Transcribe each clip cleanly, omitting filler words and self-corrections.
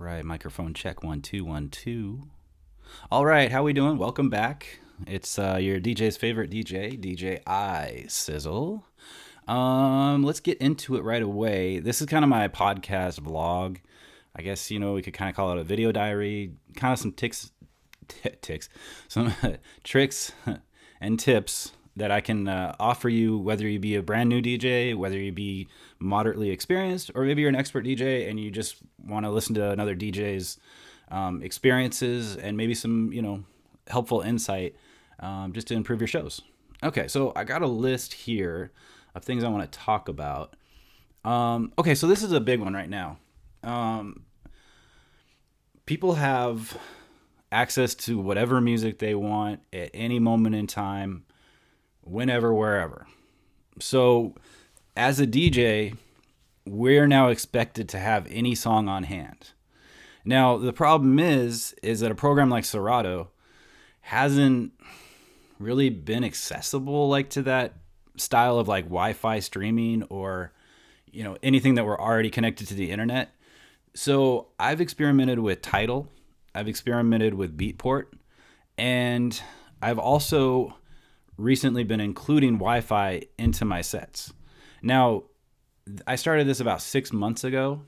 right, microphone check 1 2 1 2. All right, how we doing? Welcome back. It's your DJ's favorite DJ iSizzle. Let's get into it right away. This is kind of my podcast vlog. I guess we could kind of call it a video diary. Kind of some some tricks and tips that I can offer you, whether you be a brand new DJ, whether you be moderately experienced, or maybe you're an expert DJ and you just want to listen to another DJ's experiences and maybe some, helpful insight just to improve your shows. Okay, so I got a list here of things I want to talk about. Okay, so this is a big one right now. People have access to whatever music they want at any moment in time, whenever, wherever. So as a DJ, we're now expected to have any song on hand. Now, the problem is that a program like Serato hasn't really been accessible like to that style of like Wi-Fi streaming or, anything that we're already connected to the internet. So I've experimented with Tidal. I've experimented with Beatport. And I've also recently been including Wi-Fi into my sets. Now, I started this about 6 months ago.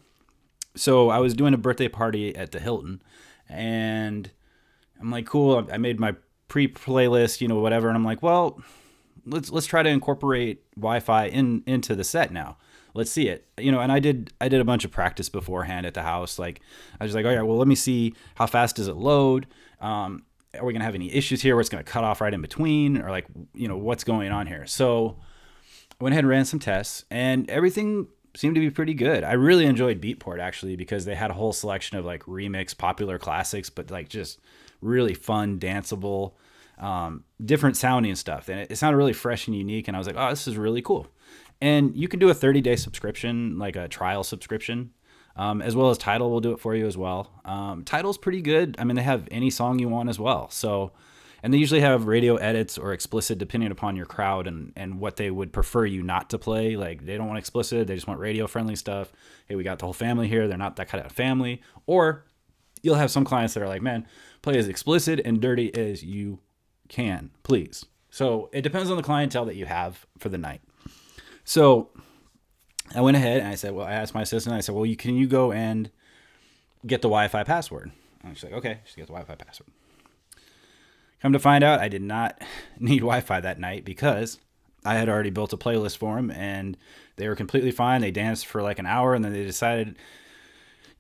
So I was doing a birthday party at the Hilton, and I'm like, cool. I made my pre-playlist, whatever, and I'm like, well, let's try to incorporate Wi-Fi into the set now. Let's see it, And I did a bunch of practice beforehand at the house. Like I was like, all right, well, let me see how fast does it load. Are we going to have any issues here where it's going to cut off right in between, or like, what's going on here? So I went ahead and ran some tests, and everything seemed to be pretty good. I really enjoyed Beatport actually, because they had a whole selection of like remix popular classics, but like just really fun, danceable, different sounding stuff. And it sounded really fresh and unique. And I was like, oh, this is really cool. And you can do a 30-day subscription, like a trial subscription. As well as Tidal will do it for you as well. Tidal's pretty good. I mean, they have any song you want as well. So, and they usually have radio edits or explicit depending upon your crowd and what they would prefer you not to play. Like they don't want explicit, they just want radio friendly stuff. Hey, we got the whole family here. They're not that kind of family. Or you'll have some clients that are like, man, play as explicit and dirty as you can, please. So it depends on the clientele that you have for the night. So I went ahead and I asked my assistant, I said, well, can you go and get the Wi-Fi password? And she's like, okay, she gets the Wi-Fi password. Come to find out, I did not need Wi-Fi that night because I had already built a playlist for them and they were completely fine. They danced for like an hour and then they decided,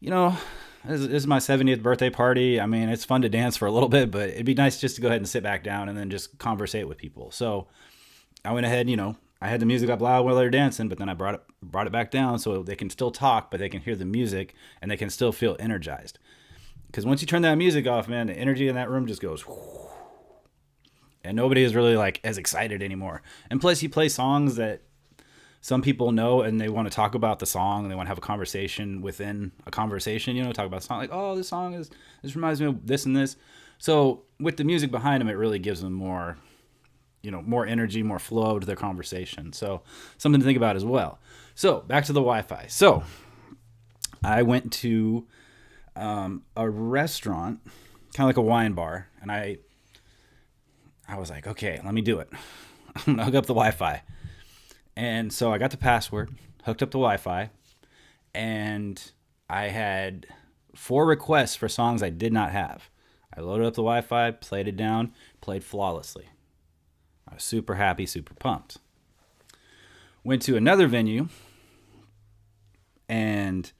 this is my 70th birthday party. I mean, it's fun to dance for a little bit, but it'd be nice just to go ahead and sit back down and then just conversate with people. So I went ahead, I had the music up loud while they were dancing, but then I brought it back down so they can still talk, but they can hear the music and they can still feel energized. Because once you turn that music off, man, the energy in that room just goes whoo, and nobody is really like as excited anymore. And plus you play songs that some people know and they want to talk about the song and they want to have a conversation within a conversation, talk about the song like, oh, this reminds me of this and this. So with the music behind them, it really gives them more energy, more flow to their conversation. So something to think about as well. So back to the Wi-Fi. So I went to a restaurant, kind of like a wine bar, and I was like, okay, let me do it. I'm going to hook up the Wi-Fi. And so I got the password, hooked up the Wi-Fi, and I had 4 requests for songs I did not have. I loaded up the Wi-Fi, played it down, played flawlessly. I was super happy, super pumped. Went to another venue, and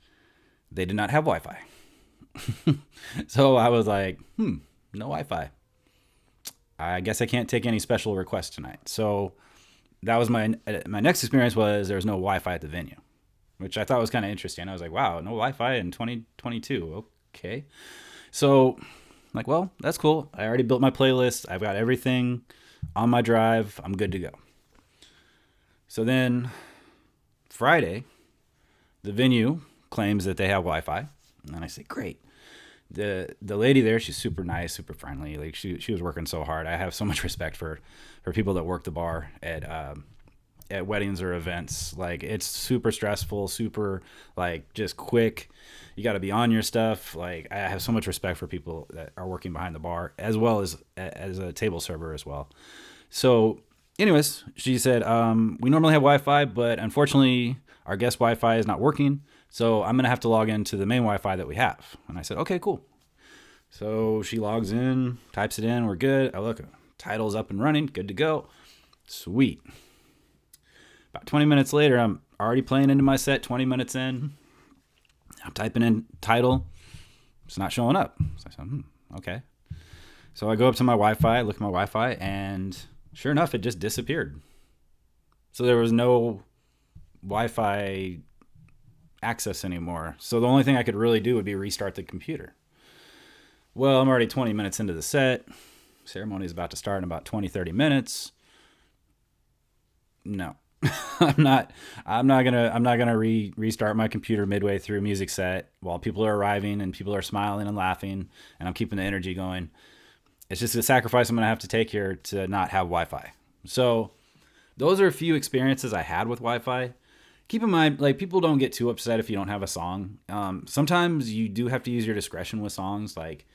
they did not have Wi-Fi. So I was like, no Wi-Fi. I guess I can't take any special requests tonight. So that was my next experience was there was no Wi-Fi at the venue, which I thought was kind of interesting. I was like, wow, no Wi-Fi in 2022. Okay. So I'm like, well, that's cool. I already built my playlist. I've got everything on my drive. I'm good to go. So then Friday, the venue claims that they have Wi-Fi. And I say, great. The lady there, she's super nice, super friendly. Like she was working so hard. I have so much respect for people that work the bar at at weddings or events. Like, it's super stressful, super like just quick. You got to be on your stuff. Like, I have so much respect for people that are working behind the bar, as well as a table server as well. So anyways, she said, we normally have Wi-Fi, but unfortunately our guest Wi-Fi is not working. So I'm going to have to log into the main Wi-Fi that we have. And I said, okay, cool. So she logs in, types it in. We're good. I look, title's up and running. Good to go. Sweet. About 20 minutes later, I'm already playing into my set. 20 minutes in, I'm typing in title. It's not showing up. So I said, okay. So I go up to my Wi-Fi, look at my Wi-Fi, and sure enough, it just disappeared. So there was no Wi-Fi access anymore. So the only thing I could really do would be restart the computer. Well, I'm already 20 minutes into the set. Ceremony is about to start in about 20, 30 minutes. No. I'm not gonna restart my computer midway through a music set while people are arriving and people are smiling and laughing and I'm keeping the energy going. It's just a sacrifice I'm gonna have to take here to not have Wi-Fi. So those are a few experiences I had with Wi-Fi. Keep in mind, like, people don't get too upset if you don't have a song. Sometimes you do have to use your discretion with songs. Like,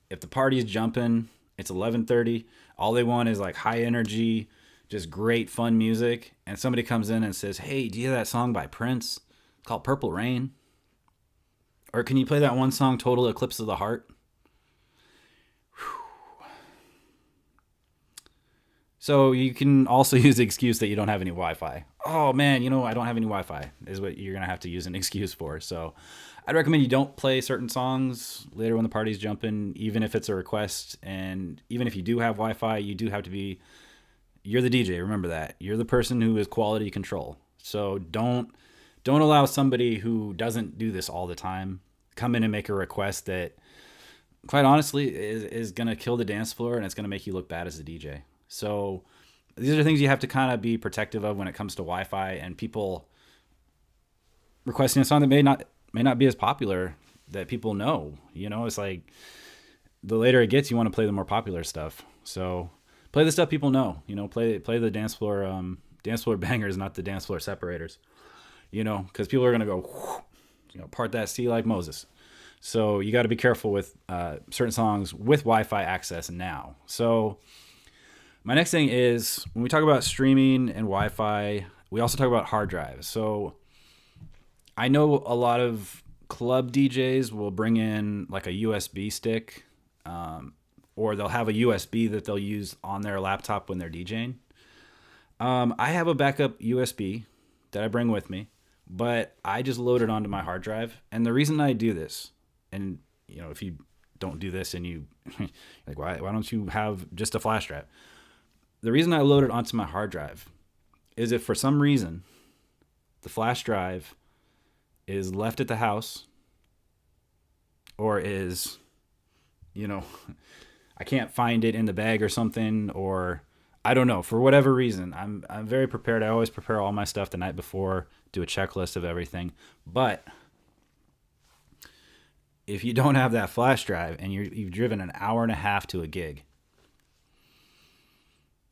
if the party is jumping, it's 11:30. All they want is like high energy, just great fun music, and somebody comes in and says, hey, do you hear that song by Prince? It's called Purple Rain. Or can you play that one song, Total Eclipse of the Heart? Whew. So you can also use the excuse that you don't have any Wi-Fi. Oh man, I don't have any Wi-Fi is what you're going to have to use an excuse for. So I'd recommend you don't play certain songs later when the party's jumping, even if it's a request. And even if you do have Wi-Fi, you do have to be... You're the DJ, remember that. You're the person who is quality control. So don't allow somebody who doesn't do this all the time come in and make a request that, quite honestly, is going to kill the dance floor and it's going to make you look bad as a DJ. So these are things you have to kind of be protective of when it comes to Wi-Fi and people requesting a song that may not be as popular that people know. It's like the later it gets, you want to play the more popular stuff. So play the stuff people know. Play the dance floor bangers, not the dance floor separators. Because people are gonna go, part that sea like Moses. So you got to be careful with certain songs with Wi-Fi access now. So my next thing is, when we talk about streaming and Wi-Fi, we also talk about hard drives. So I know a lot of club DJs will bring in like a USB stick. Or they'll have a USB that they'll use on their laptop when they're DJing. I have a backup USB that I bring with me, but I just load it onto my hard drive. And the reason I do this, and if you don't do this and you like, why don't you have just a flash drive? The reason I load it onto my hard drive is if for some reason the flash drive is left at the house or is, I can't find it in the bag or something, or I don't know, for whatever reason, I'm very prepared. I always prepare all my stuff the night before, do a checklist of everything. But if you don't have that flash drive and you've driven an hour and a half to a gig,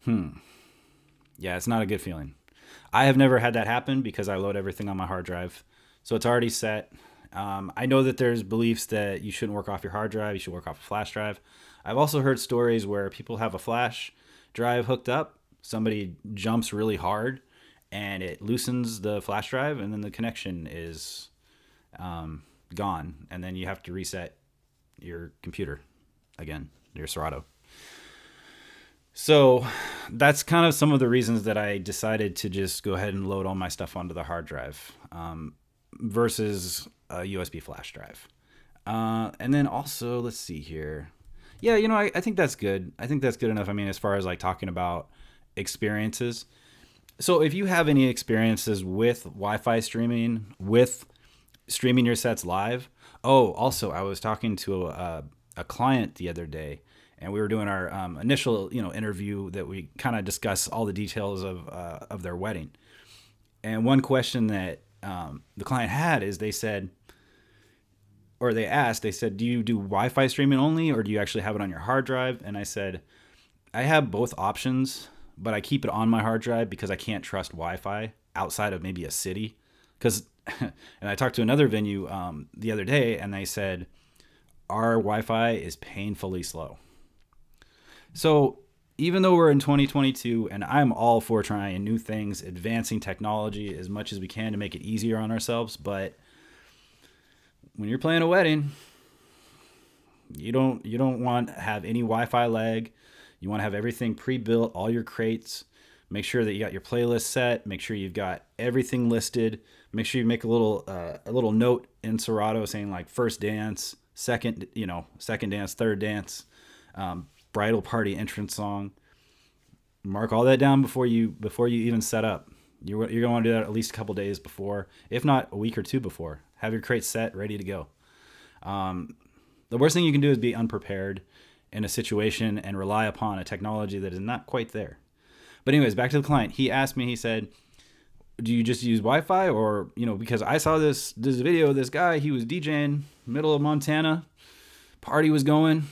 yeah, it's not a good feeling. I have never had that happen because I load everything on my hard drive, so it's already set. I know that there's beliefs that you shouldn't work off your hard drive, you should work off a flash drive. I've also heard stories where people have a flash drive hooked up, somebody jumps really hard, and it loosens the flash drive, and then the connection is gone, and then you have to reset your computer again, your Serato. So that's kind of some of the reasons that I decided to just go ahead and load all my stuff onto the hard drive versus a USB flash drive. And then also, let's see here. Yeah, I think that's good. I think that's good enough. I mean, as far as like talking about experiences. So if you have any experiences with Wi-Fi streaming, with streaming your sets live. Oh, also, I was talking to a client the other day, and we were doing our initial, interview that we kind of discuss all the details of their wedding. And one question that the client had is they said, do you do Wi-Fi streaming only, or do you actually have it on your hard drive? And I said, I have both options, but I keep it on my hard drive because I can't trust Wi-Fi outside of maybe a city. Because, and I talked to another venue the other day, and they said our Wi-Fi is painfully slow. So even though we're in 2022, and I'm all for trying new things, advancing technology as much as we can to make it easier on ourselves, but when you're playing a wedding, you don't want to have any Wi-Fi lag. You want to have everything pre-built, all your crates. Make sure that you got your playlist set. Make sure you've got everything listed. Make sure you make a little note in Serato saying like first dance, second dance, third dance, bridal party entrance song. Mark all that down before you even set up. You're going to want to do that at least a couple days before, if not a week or two before. Have your crate set, ready to go. The worst thing you can do is be unprepared in a situation and rely upon a technology that is not quite there. But anyways, back to the client. He asked me, he said, do you just use Wi-Fi? Or, because I saw this video of this guy, he was DJing middle of Montana, party was going,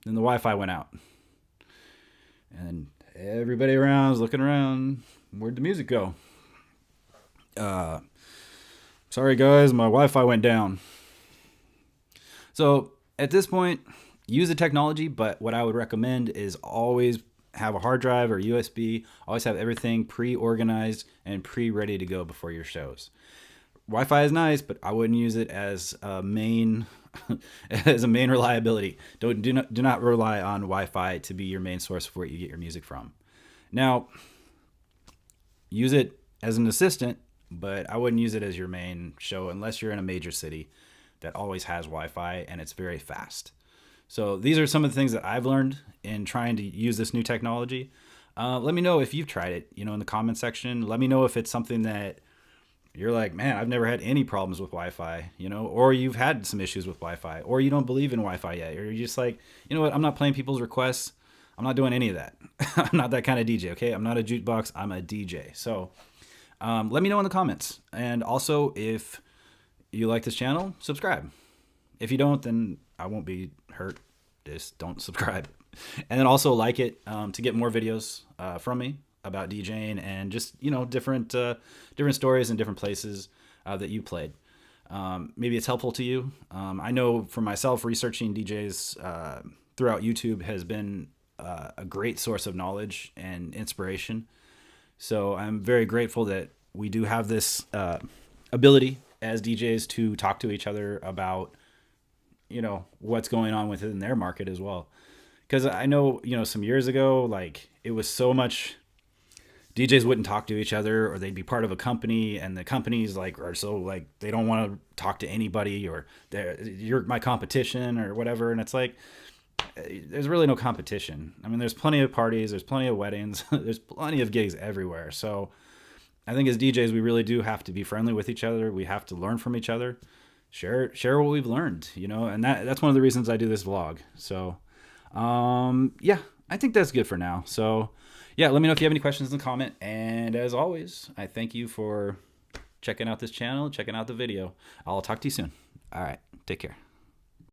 then the Wi-Fi went out. And everybody around was looking around, where'd the music go? Sorry guys, my Wi-Fi went down. So at this point, use the technology, but what I would recommend is always have a hard drive or USB. Always have everything pre-organized and pre-ready to go before your shows. Wi-Fi is nice, but I wouldn't use it as a main as a main reliability. Do not rely on Wi-Fi to be your main source of where you get your music from. Now, use it as an assistant, but I wouldn't use it as your main show unless you're in a major city that always has Wi-Fi and it's very fast. So these are some of the things that I've learned in trying to use this new technology. Let me know if you've tried it, in the comment section. Let me know if it's something that you're like, man, I've never had any problems with Wi-Fi, or you've had some issues with Wi-Fi, or you don't believe in Wi-Fi yet, or you're just like, you know what, I'm not playing people's requests. I'm not doing any of that. I'm not that kind of DJ, okay? I'm not a jukebox. I'm a DJ. So let me know in the comments. And also, if you like this channel, subscribe. If you don't, then I won't be hurt. Just don't subscribe. And then also like it to get more videos from me about DJing and just, different stories and different places that you played. Maybe it's helpful to you. I know for myself, researching DJs throughout YouTube has been a great source of knowledge and inspiration. So I'm very grateful that we do have this ability as DJs to talk to each other about, what's going on within their market as well. Because I know, some years ago, like it was so much DJs wouldn't talk to each other, or they'd be part of a company and the companies are so they don't want to talk to anybody, or you're my competition or whatever. And it's like, there's really no competition. I mean, there's plenty of parties, there's plenty of weddings, there's plenty of gigs everywhere. So I think as DJs, we really do have to be friendly with each other. We have to learn from each other, share what we've learned, and that's one of the reasons I do this vlog. So, yeah, I think that's good for now. So yeah, let me know if you have any questions in the comment. And as always, I thank you for checking out this channel, checking out the video. I'll talk to you soon. All right. Take care.